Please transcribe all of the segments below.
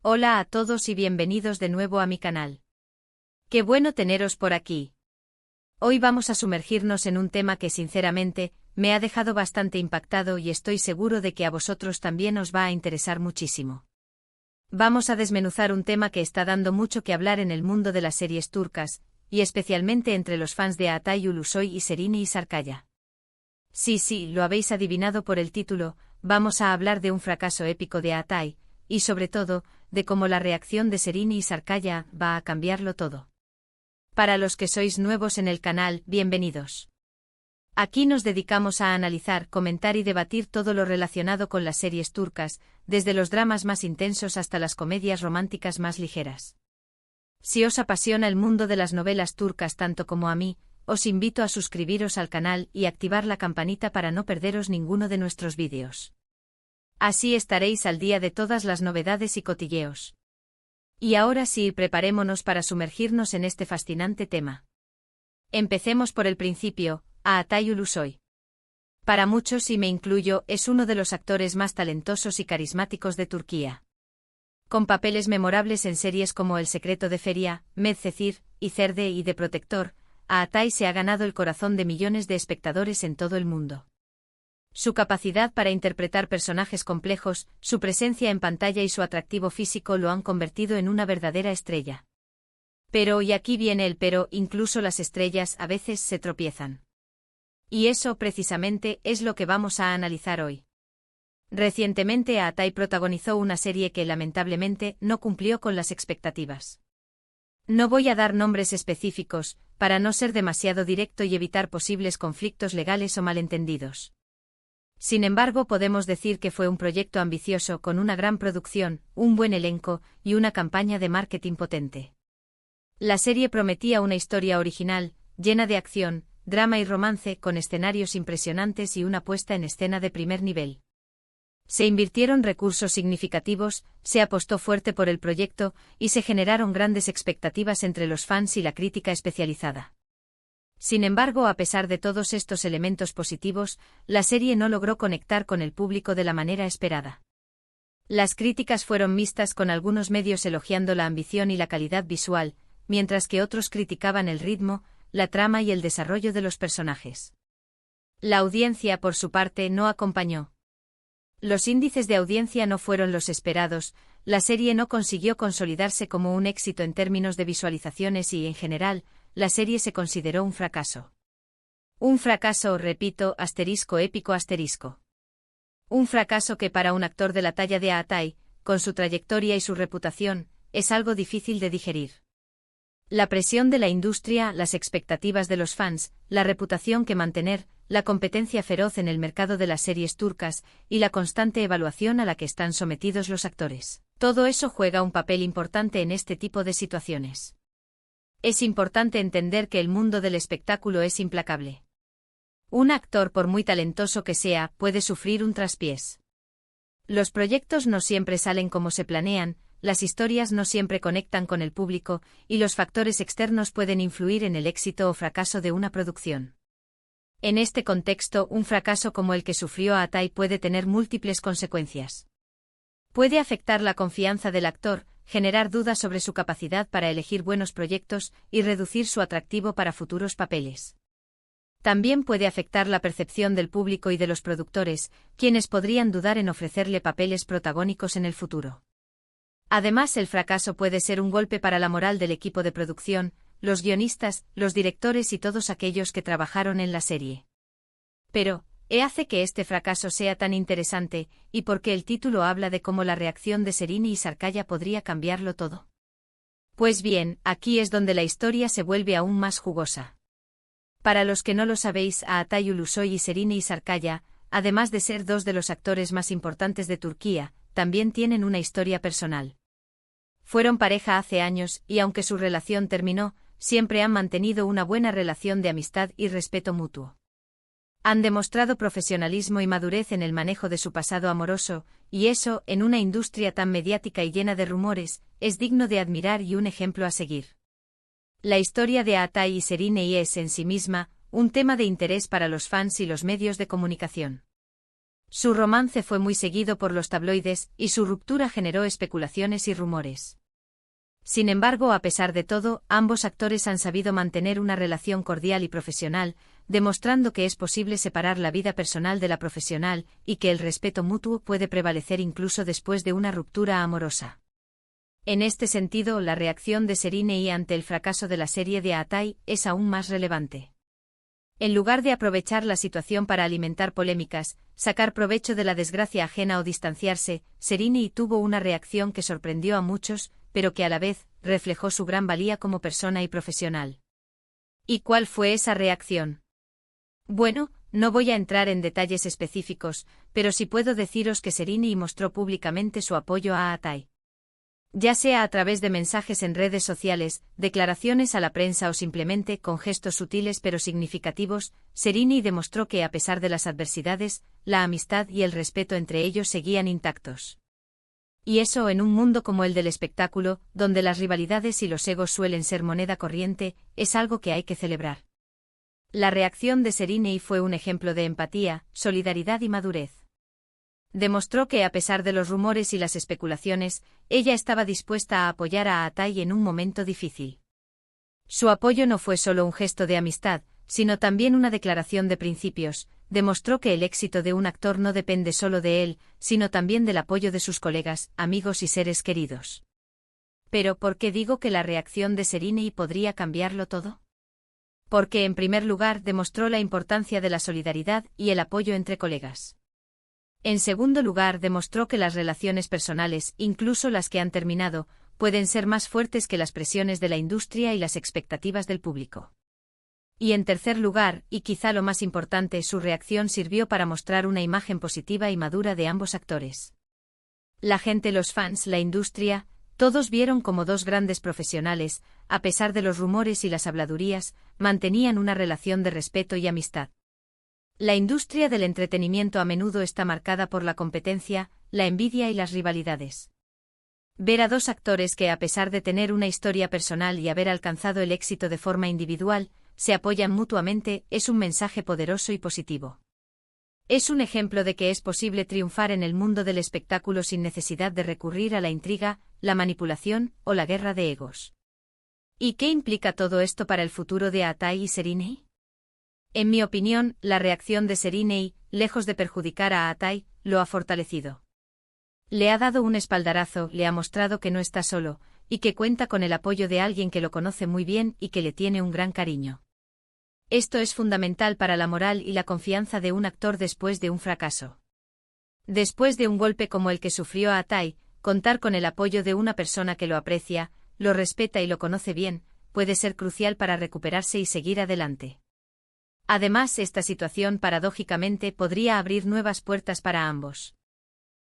Hola a todos y bienvenidos de nuevo a mi canal. Qué bueno teneros por aquí. Hoy vamos a sumergirnos en un tema que sinceramente, me ha dejado bastante impactado y estoy seguro de que a vosotros también os va a interesar muchísimo. Vamos a desmenuzar un tema que está dando mucho que hablar en el mundo de las series turcas, y especialmente entre los fans de Altay Ulusoy y Serine Hisarkaya. Sí, lo habéis adivinado por el título, vamos a hablar de un fracaso épico de Altay, y sobre todo, de cómo la reacción de Serine Hisarkaya va a cambiarlo todo. Para los que sois nuevos en el canal, bienvenidos. Aquí nos dedicamos a analizar, comentar y debatir todo lo relacionado con las series turcas, desde los dramas más intensos hasta las comedias románticas más ligeras. Si os apasiona el mundo de las novelas turcas tanto como a mí, os invito a suscribiros al canal y activar la campanita para no perderos ninguno de nuestros vídeos. Así estaréis al día de todas las novedades y cotilleos. Y ahora sí, preparémonos para sumergirnos en este fascinante tema. Empecemos por el principio. Altay Ulusoy. Para muchos, y me incluyo, es uno de los actores más talentosos y carismáticos de Turquía. Con papeles memorables en series como El secreto de Feria, Medcezir, Izerde y The Protector, Altay se ha ganado el corazón de millones de espectadores en todo el mundo. Su capacidad para interpretar personajes complejos, su presencia en pantalla y su atractivo físico lo han convertido en una verdadera estrella. Pero, y aquí viene el pero, incluso las estrellas a veces se tropiezan. Y eso precisamente es lo que vamos a analizar hoy. Recientemente Altay protagonizó una serie que lamentablemente no cumplió con las expectativas. No voy a dar nombres específicos, para no ser demasiado directo y evitar posibles conflictos legales o malentendidos. Sin embargo, podemos decir que fue un proyecto ambicioso con una gran producción, un buen elenco y una campaña de marketing potente. La serie prometía una historia original, llena de acción, drama y romance, con escenarios impresionantes y una puesta en escena de primer nivel. Se invirtieron recursos significativos, se apostó fuerte por el proyecto, y se generaron grandes expectativas entre los fans y la crítica especializada. Sin embargo, a pesar de todos estos elementos positivos, la serie no logró conectar con el público de la manera esperada. Las críticas fueron mixtas, con algunos medios elogiando la ambición y la calidad visual, mientras que otros criticaban el ritmo, la trama y el desarrollo de los personajes. La audiencia, por su parte, no acompañó. Los índices de audiencia no fueron los esperados, la serie no consiguió consolidarse como un éxito en términos de visualizaciones y, en general, la serie se consideró un fracaso. Un fracaso, repito, épico. Un fracaso que para un actor de la talla de Altay, con su trayectoria y su reputación, es algo difícil de digerir. La presión de la industria, las expectativas de los fans, la reputación que mantener, la competencia feroz en el mercado de las series turcas, y la constante evaluación a la que están sometidos los actores. Todo eso juega un papel importante en este tipo de situaciones. Es importante entender que el mundo del espectáculo es implacable. Un actor, por muy talentoso que sea, puede sufrir un traspiés. Los proyectos no siempre salen como se planean, las historias no siempre conectan con el público, y los factores externos pueden influir en el éxito o fracaso de una producción. En este contexto, un fracaso como el que sufrió Altay puede tener múltiples consecuencias. Puede afectar la confianza del actor, generar dudas sobre su capacidad para elegir buenos proyectos y reducir su atractivo para futuros papeles. También puede afectar la percepción del público y de los productores, quienes podrían dudar en ofrecerle papeles protagónicos en el futuro. Además, el fracaso puede ser un golpe para la moral del equipo de producción, los guionistas, los directores y todos aquellos que trabajaron en la serie. Pero, ¿qué hace que este fracaso sea tan interesante, y por qué el título habla de cómo la reacción de Serine Hisarkaya podría cambiarlo todo? Pues bien, aquí es donde la historia se vuelve aún más jugosa. Para los que no lo sabéis, Altay Ulusoy y Serine Hisarkaya, además de ser dos de los actores más importantes de Turquía, también tienen una historia personal. Fueron pareja hace años, y aunque su relación terminó, siempre han mantenido una buena relación de amistad y respeto mutuo. Han demostrado profesionalismo y madurez en el manejo de su pasado amoroso, y eso, en una industria tan mediática y llena de rumores, es digno de admirar y un ejemplo a seguir. La historia de Altay y Serine es, en sí misma, un tema de interés para los fans y los medios de comunicación. Su romance fue muy seguido por los tabloides, y su ruptura generó especulaciones y rumores. Sin embargo, a pesar de todo, ambos actores han sabido mantener una relación cordial y profesional, demostrando que es posible separar la vida personal de la profesional, y que el respeto mutuo puede prevalecer incluso después de una ruptura amorosa. En este sentido, la reacción de Serena ante el fracaso de la serie de Atai es aún más relevante. En lugar de aprovechar la situación para alimentar polémicas, sacar provecho de la desgracia ajena o distanciarse, Serena tuvo una reacción que sorprendió a muchos, pero que a la vez reflejó su gran valía como persona y profesional. ¿Y cuál fue esa reacción? Bueno, no voy a entrar en detalles específicos, pero sí puedo deciros que Serena mostró públicamente su apoyo a Atai. Ya sea a través de mensajes en redes sociales, declaraciones a la prensa o simplemente con gestos sutiles pero significativos, Serena demostró que a pesar de las adversidades, la amistad y el respeto entre ellos seguían intactos. Y eso en un mundo como el del espectáculo, donde las rivalidades y los egos suelen ser moneda corriente, es algo que hay que celebrar. La reacción de Serena fue un ejemplo de empatía, solidaridad y madurez. Demostró que a pesar de los rumores y las especulaciones, ella estaba dispuesta a apoyar a Atai en un momento difícil. Su apoyo no fue solo un gesto de amistad, sino también una declaración de principios. Demostró que el éxito de un actor no depende solo de él, sino también del apoyo de sus colegas, amigos y seres queridos. Pero ¿por qué digo que la reacción de Serena podría cambiarlo todo? Porque en primer lugar demostró la importancia de la solidaridad y el apoyo entre colegas. En segundo lugar, demostró que las relaciones personales, incluso las que han terminado, pueden ser más fuertes que las presiones de la industria y las expectativas del público. Y en tercer lugar, y quizá lo más importante, su reacción sirvió para mostrar una imagen positiva y madura de ambos actores. La gente, los fans, la industria, todos vieron como dos grandes profesionales, a pesar de los rumores y las habladurías, mantenían una relación de respeto y amistad. La industria del entretenimiento a menudo está marcada por la competencia, la envidia y las rivalidades. Ver a dos actores que, a pesar de tener una historia personal y haber alcanzado el éxito de forma individual, se apoyan mutuamente, es un mensaje poderoso y positivo. Es un ejemplo de que es posible triunfar en el mundo del espectáculo sin necesidad de recurrir a la intriga, la manipulación o la guerra de egos. ¿Y qué implica todo esto para el futuro de Atai y Serena? En mi opinión, la reacción de Serena, lejos de perjudicar a Atai, lo ha fortalecido. Le ha dado un espaldarazo, le ha mostrado que no está solo, y que cuenta con el apoyo de alguien que lo conoce muy bien y que le tiene un gran cariño. Esto es fundamental para la moral y la confianza de un actor después de un fracaso. Después de un golpe como el que sufrió Atai, contar con el apoyo de una persona que lo aprecia, lo respeta y lo conoce bien, puede ser crucial para recuperarse y seguir adelante. Además, esta situación paradójicamente podría abrir nuevas puertas para ambos.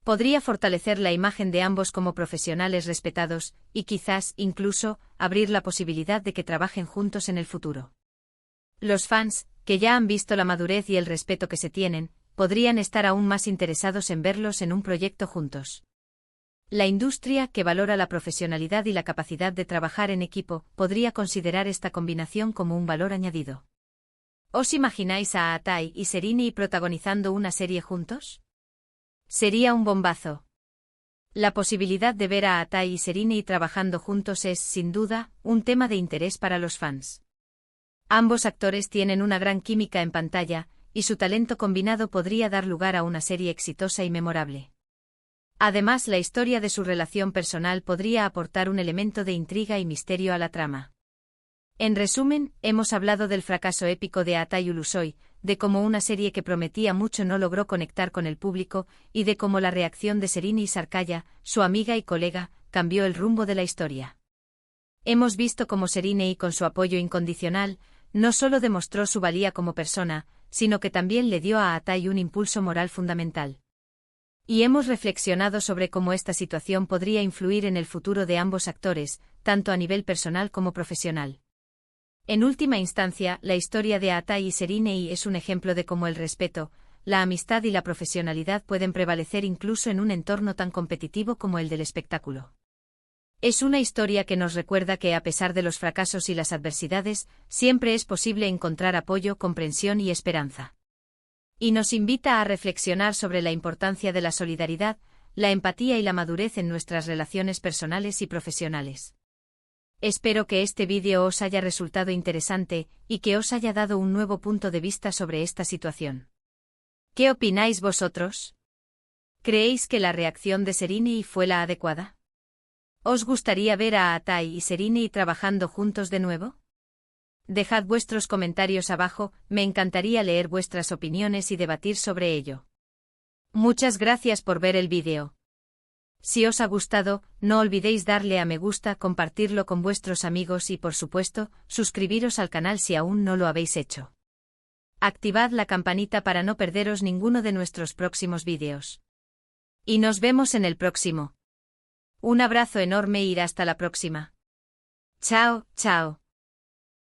Podría fortalecer la imagen de ambos como profesionales respetados, y quizás, incluso, abrir la posibilidad de que trabajen juntos en el futuro. Los fans, que ya han visto la madurez y el respeto que se tienen, podrían estar aún más interesados en verlos en un proyecto juntos. La industria, que valora la profesionalidad y la capacidad de trabajar en equipo, podría considerar esta combinación como un valor añadido. ¿Os imagináis a Atai y Serena protagonizando una serie juntos? Sería un bombazo. La posibilidad de ver a Atai y Serena trabajando juntos es, sin duda, un tema de interés para los fans. Ambos actores tienen una gran química en pantalla, y su talento combinado podría dar lugar a una serie exitosa y memorable. Además, la historia de su relación personal podría aportar un elemento de intriga y misterio a la trama. En resumen, hemos hablado del fracaso épico de Atai Ulusoy, de cómo una serie que prometía mucho no logró conectar con el público, y de cómo la reacción de Serena Sarkaya, su amiga y colega, cambió el rumbo de la historia. Hemos visto cómo Serena, con su apoyo incondicional, no solo demostró su valía como persona, sino que también le dio a Atai un impulso moral fundamental. Y hemos reflexionado sobre cómo esta situación podría influir en el futuro de ambos actores, tanto a nivel personal como profesional. En última instancia, la historia de Atai y Serena es un ejemplo de cómo el respeto, la amistad y la profesionalidad pueden prevalecer incluso en un entorno tan competitivo como el del espectáculo. Es una historia que nos recuerda que a pesar de los fracasos y las adversidades, siempre es posible encontrar apoyo, comprensión y esperanza. Y nos invita a reflexionar sobre la importancia de la solidaridad, la empatía y la madurez en nuestras relaciones personales y profesionales. Espero que este vídeo os haya resultado interesante y que os haya dado un nuevo punto de vista sobre esta situación. ¿Qué opináis vosotros? ¿Creéis que la reacción de Sereni fue la adecuada? ¿Os gustaría ver a Atai y Sereni trabajando juntos de nuevo? Dejad vuestros comentarios abajo, me encantaría leer vuestras opiniones y debatir sobre ello. Muchas gracias por ver el vídeo. Si os ha gustado, no olvidéis darle a me gusta, compartirlo con vuestros amigos y por supuesto, suscribiros al canal si aún no lo habéis hecho. Activad la campanita para no perderos ninguno de nuestros próximos vídeos. Y nos vemos en el próximo. Un abrazo enorme y hasta la próxima. Chao, chao.